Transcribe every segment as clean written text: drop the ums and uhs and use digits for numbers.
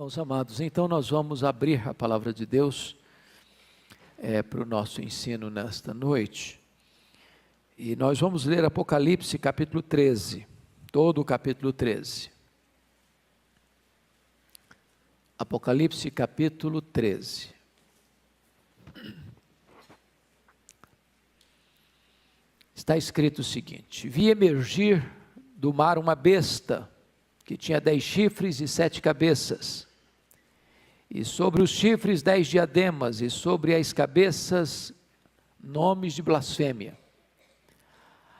Irmãos amados, então nós vamos abrir a palavra de Deus para o nosso ensino nesta noite. E nós vamos ler Apocalipse capítulo 13, todo o capítulo 13. Apocalipse capítulo 13. Está escrito o seguinte: vi emergir do mar uma besta, que tinha 10 chifres e 7 cabeças, e sobre os chifres 10 diademas, e sobre as cabeças nomes de blasfêmia.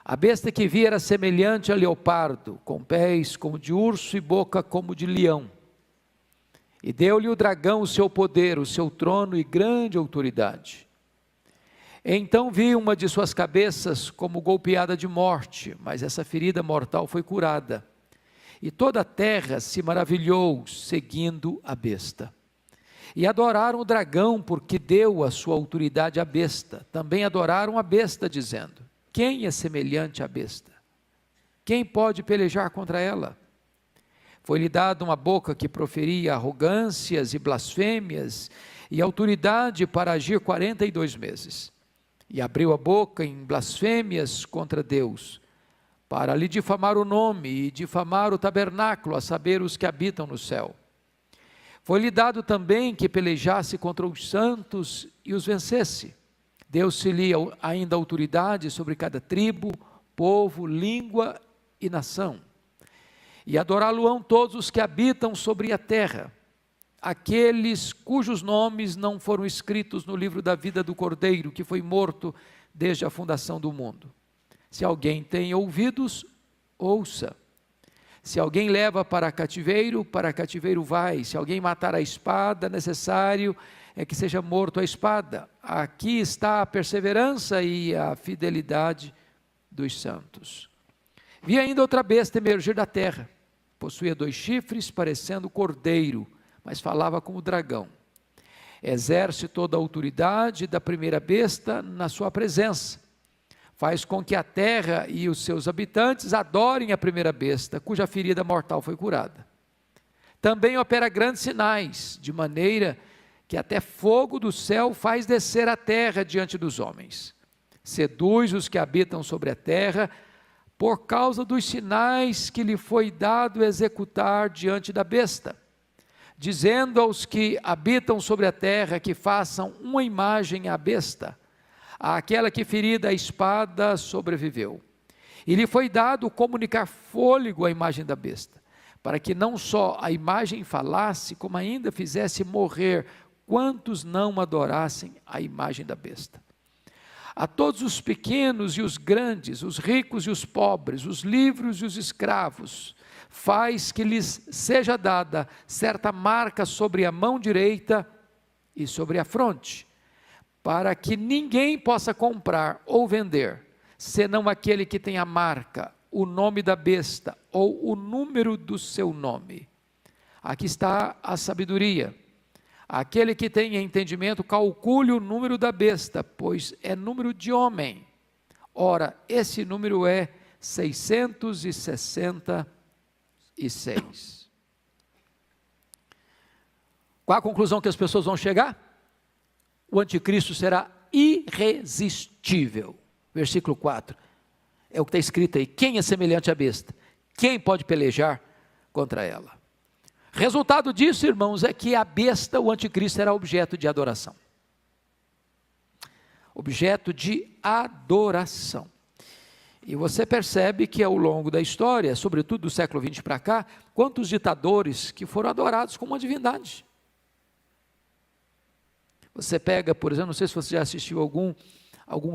A besta que vi era semelhante a leopardo, com pés como de urso e boca como de leão. E deu-lhe o dragão o seu poder, o seu trono e grande autoridade. Então vi uma de suas cabeças como golpeada de morte, mas essa ferida mortal foi curada. E toda a terra se maravilhou, seguindo a besta. E adoraram o dragão, porque deu a sua autoridade à besta. Também adoraram a besta, dizendo: quem é semelhante à besta? Quem pode pelejar contra ela? Foi-lhe dada uma boca que proferia arrogâncias e blasfêmias, e autoridade para agir 42 meses. E abriu a boca em blasfêmias contra Deus, para lhe difamar o nome e difamar o tabernáculo, a saber, os que habitam no céu. Foi-lhe dado também que pelejasse contra os santos e os vencesse. Deu-se-lhe ainda autoridade sobre cada tribo, povo, língua e nação. E adorá-lo-ão todos os que habitam sobre a terra, aqueles cujos nomes não foram escritos no livro da vida do Cordeiro, que foi morto desde a fundação do mundo. Se alguém tem ouvidos, ouça. Se alguém leva para cativeiro vai. Se alguém matar a espada, necessário é que seja morto a espada. Aqui está a perseverança e a fidelidade dos santos. Vi ainda outra besta emergir da terra. Possuía 2 chifres, parecendo cordeiro, mas falava como dragão. Exerce toda a autoridade da primeira besta na sua presença. Faz com que a terra e os seus habitantes adorem a primeira besta, cuja ferida mortal foi curada. Também opera grandes sinais, de maneira que até fogo do céu faz descer a terra diante dos homens. Seduz os que habitam sobre a terra, por causa dos sinais que lhe foi dado executar diante da besta, dizendo aos que habitam sobre a terra que façam uma imagem à besta, àquela que ferida a espada sobreviveu. E lhe foi dado comunicar fôlego à imagem da besta, para que não só a imagem falasse, como ainda fizesse morrer quantos não adorassem a imagem da besta. A todos os pequenos e os grandes, os ricos e os pobres, os livres e os escravos, faz que lhes seja dada certa marca sobre a mão direita e sobre a fronte, para que ninguém possa comprar ou vender, senão aquele que tem a marca, o nome da besta ou o número do seu nome. Aqui está a sabedoria. Aquele que tem entendimento, calcule o número da besta, pois é número de homem. Ora, esse número é 666. Qual a conclusão que as pessoas vão chegar? O anticristo será irresistível. Versículo 4. É o que está escrito aí. Quem é semelhante à besta? Quem pode pelejar contra ela? Resultado disso, irmãos, é que a besta, o anticristo, será objeto de adoração. Objeto de adoração. E você percebe que ao longo da história, sobretudo do século XX para cá, quantos ditadores que foram adorados como uma divindade. Você pega, por exemplo, não sei se você já assistiu algum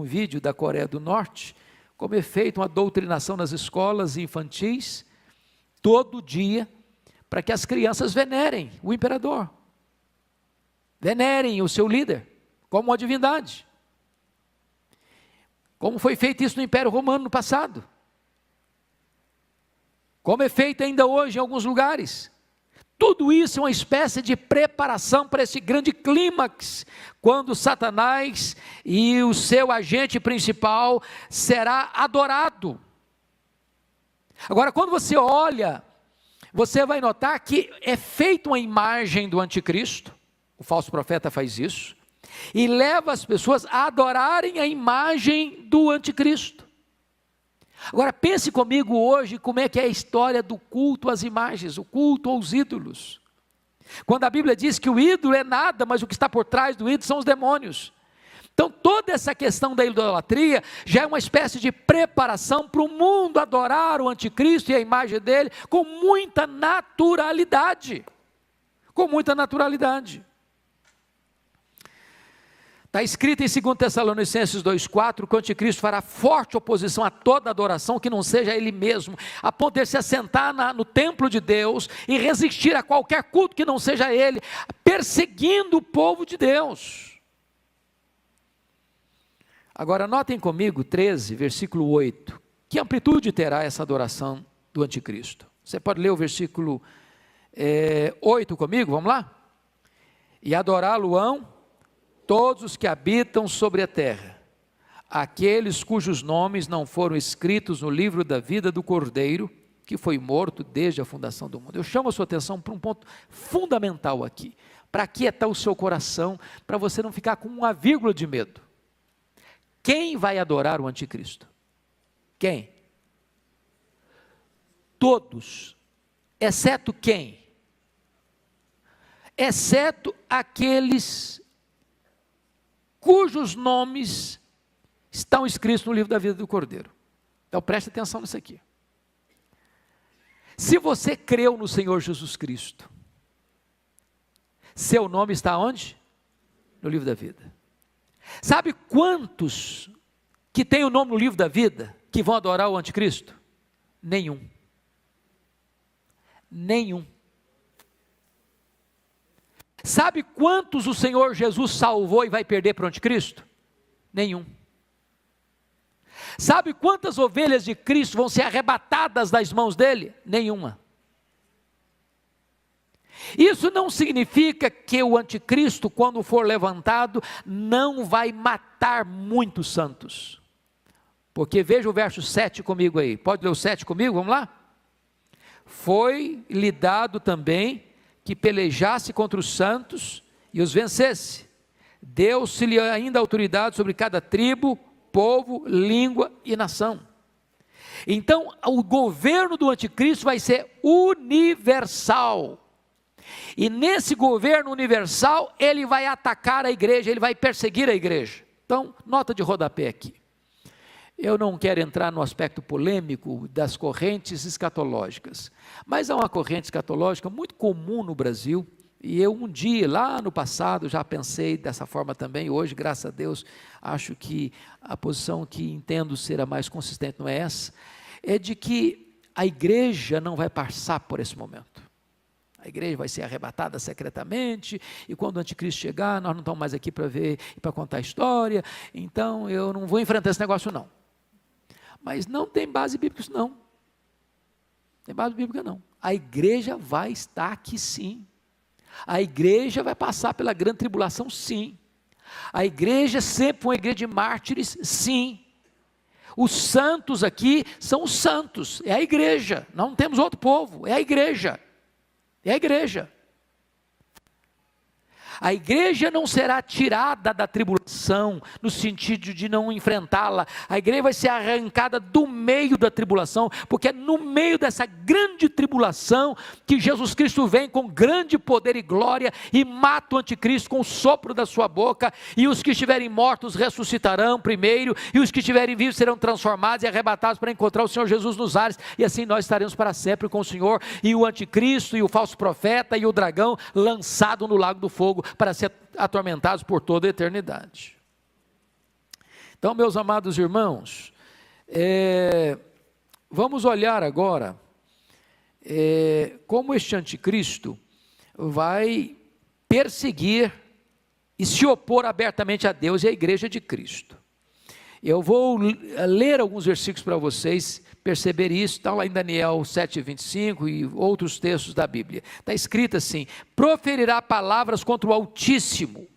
vídeo da Coreia do Norte, como é feita uma doutrinação nas escolas infantis, todo dia, para que as crianças venerem o imperador, venerem o seu líder, como uma divindade. Como foi feito isso no Império Romano no passado. Como é feito ainda hoje em alguns lugares. Tudo isso é uma espécie de preparação para esse grande clímax, quando Satanás e o seu agente principal será adorado. Agora, quando você olha você vai notar que é feita uma imagem do anticristo, o falso profeta faz isso, e leva as pessoas a adorarem a imagem do anticristo. Agora pense comigo hoje como é que é a história do culto às imagens, o culto aos ídolos. Quando a Bíblia diz que o ídolo é nada, mas o que está por trás do ídolo são os demônios. Então toda essa questão da idolatria já é uma espécie de preparação para o mundo adorar o anticristo e a imagem dele com muita naturalidade. Com muita naturalidade. Está escrito em 2 Tessalonicenses 2,4 que o anticristo fará forte oposição a toda adoração que não seja ele mesmo, a ponto de se assentar no templo de Deus e resistir a qualquer culto que não seja ele, perseguindo o povo de Deus. Agora notem comigo 13, versículo 8, que amplitude terá essa adoração do anticristo? Você pode ler o versículo 8 comigo, vamos lá? E adorá-lo-ão todos os que habitam sobre a terra, aqueles cujos nomes não foram escritos no livro da vida do Cordeiro, que foi morto desde a fundação do mundo. Eu chamo a sua atenção para um ponto fundamental aqui, para aquietar o seu coração, para você não ficar com uma vírgula de medo. Quem vai adorar o anticristo? Quem? Todos, exceto quem? Exceto aqueles cujos nomes estão escritos no livro da vida do Cordeiro. Então preste atenção nisso aqui. Se você creu no Senhor Jesus Cristo, seu nome está onde? No livro da vida. Sabe quantos que têm o nome no livro da vida que vão adorar o anticristo? Nenhum. Nenhum. Sabe quantos o Senhor Jesus salvou e vai perder para o anticristo? Nenhum. Sabe quantas ovelhas de Cristo vão ser arrebatadas das mãos dele? Nenhuma. Isso não significa que o anticristo, quando for levantado, não vai matar muitos santos. Porque veja o verso 7 comigo aí. Pode ler o 7 comigo? Vamos lá? Foi-lhe dado também que pelejasse contra os santos e os vencesse. Deu-se-lhe ainda autoridade sobre cada tribo, povo, língua e nação. Então, o governo do anticristo vai ser universal. E nesse governo universal, ele vai atacar a igreja, ele vai perseguir a igreja. Então, nota de rodapé aqui. Eu não quero entrar no aspecto polêmico das correntes escatológicas, mas há uma corrente escatológica muito comum no Brasil, e eu um dia, lá no passado, já pensei dessa forma também. Hoje, graças a Deus, acho que a posição que entendo ser a mais consistente não é essa, é de que a igreja não vai passar por esse momento. A igreja vai ser arrebatada secretamente, e quando o anticristo chegar, nós não estamos mais aqui para ver e para contar a história, então eu não vou enfrentar esse negócio não. Mas não tem base bíblica isso não. Tem base bíblica não. A igreja vai estar aqui sim. A igreja vai passar pela grande tribulação sim. A igreja sempre foi uma igreja de mártires sim. Os santos aqui são os santos, é a igreja. Não temos outro povo, é a igreja. É a igreja. A igreja não será tirada da tribulação, no sentido de não enfrentá-la. A igreja vai ser arrancada do meio da tribulação, porque é no meio dessa grande tribulação que Jesus Cristo vem com grande poder e glória e mata o anticristo com o sopro da sua boca, e os que estiverem mortos ressuscitarão primeiro, e os que estiverem vivos serão transformados e arrebatados para encontrar o Senhor Jesus nos ares, e assim nós estaremos para sempre com o Senhor, e o anticristo, e o falso profeta, e o dragão lançado no lago do fogo, para ser atormentados por toda a eternidade. Então, meus amados irmãos, vamos olhar agora como este anticristo vai perseguir e se opor abertamente a Deus e à igreja de Cristo. Eu vou ler alguns versículos para vocês perceber isso. Está lá em Daniel 7:25 e outros textos da Bíblia. Está escrito assim: proferirá palavras contra o Altíssimo,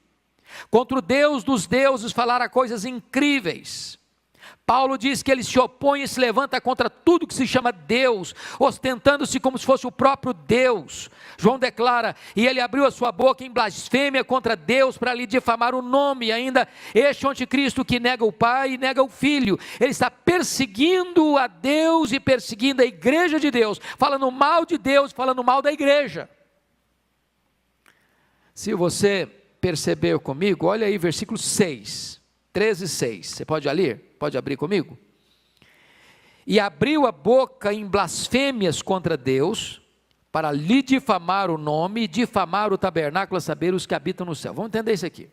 contra o Deus dos deuses falará coisas incríveis, Paulo diz que ele se opõe e se levanta contra tudo que se chama Deus, ostentando-se como se fosse o próprio Deus. João declara: e ele abriu a sua boca em blasfêmia contra Deus para lhe difamar o nome. E ainda, este anticristo que nega o Pai e nega o Filho, ele está perseguindo a Deus e perseguindo a igreja de Deus, falando mal de Deus, falando mal da igreja. Se você percebeu comigo, olha aí versículo 6, 13:6, você pode ler? Pode abrir comigo? E abriu a boca em blasfêmias contra Deus, para lhe difamar o nome e difamar o tabernáculo, a saber, os que habitam no céu. Vamos entender isso aqui.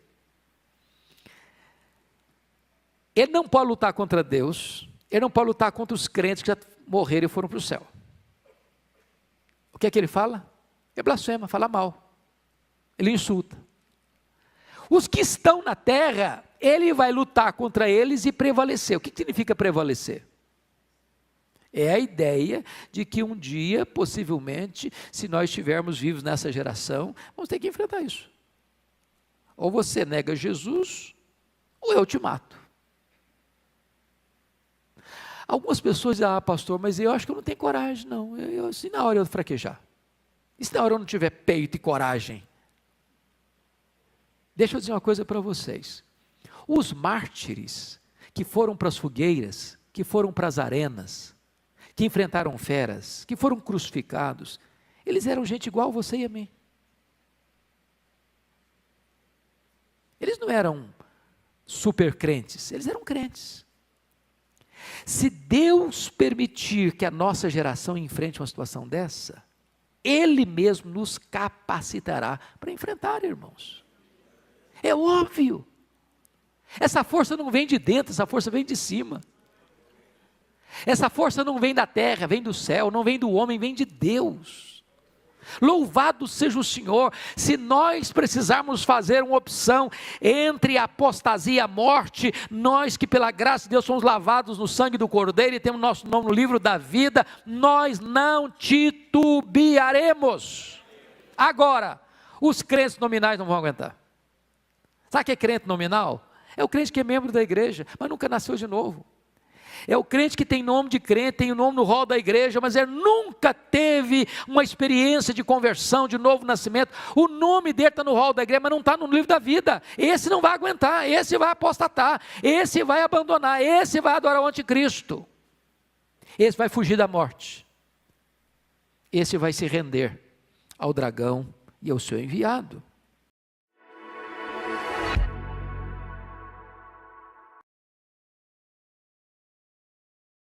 Ele não pode lutar contra Deus, ele não pode lutar contra os crentes que já morreram e foram para o céu. O que é que ele fala? Ele blasfema, fala mal, ele insulta. Os que estão na terra, ele vai lutar contra eles e prevalecer. O que significa prevalecer? É a ideia de que um dia, possivelmente, se nós estivermos vivos nessa geração, vamos ter que enfrentar isso. Ou você nega Jesus, ou eu te mato. Algumas pessoas dizem: pastor, mas eu acho que eu não tenho coragem, não. Se na hora eu fraquejar, e se na hora eu não tiver peito e coragem? Deixa eu dizer uma coisa para vocês. Os mártires que foram para as fogueiras, que foram para as arenas, que enfrentaram feras, que foram crucificados, eles eram gente igual a você e a mim. Eles não eram super crentes, eles eram crentes. Se Deus permitir que a nossa geração enfrente uma situação dessa, Ele mesmo nos capacitará para enfrentar, irmãos. É óbvio. Essa força não vem de dentro, essa força vem de cima. Essa força não vem da terra, vem do céu, não vem do homem, vem de Deus. Louvado seja o Senhor. Se nós precisarmos fazer uma opção entre a apostasia e a morte, nós que pela graça de Deus somos lavados no sangue do Cordeiro e temos nosso nome no livro da vida, nós não titubearemos. Agora, os crentes nominais não vão aguentar. Sabe o que é crente nominal? É o crente que é membro da igreja, mas nunca nasceu de novo. É o crente que tem nome de crente, tem o nome no rol da igreja, mas ele nunca teve uma experiência de conversão, de novo nascimento. O nome dele está no rol da igreja, mas não está no livro da vida. Esse não vai aguentar, esse vai apostatar, esse vai abandonar, esse vai adorar o anticristo. Esse vai fugir da morte. Esse vai se render ao dragão e ao seu enviado.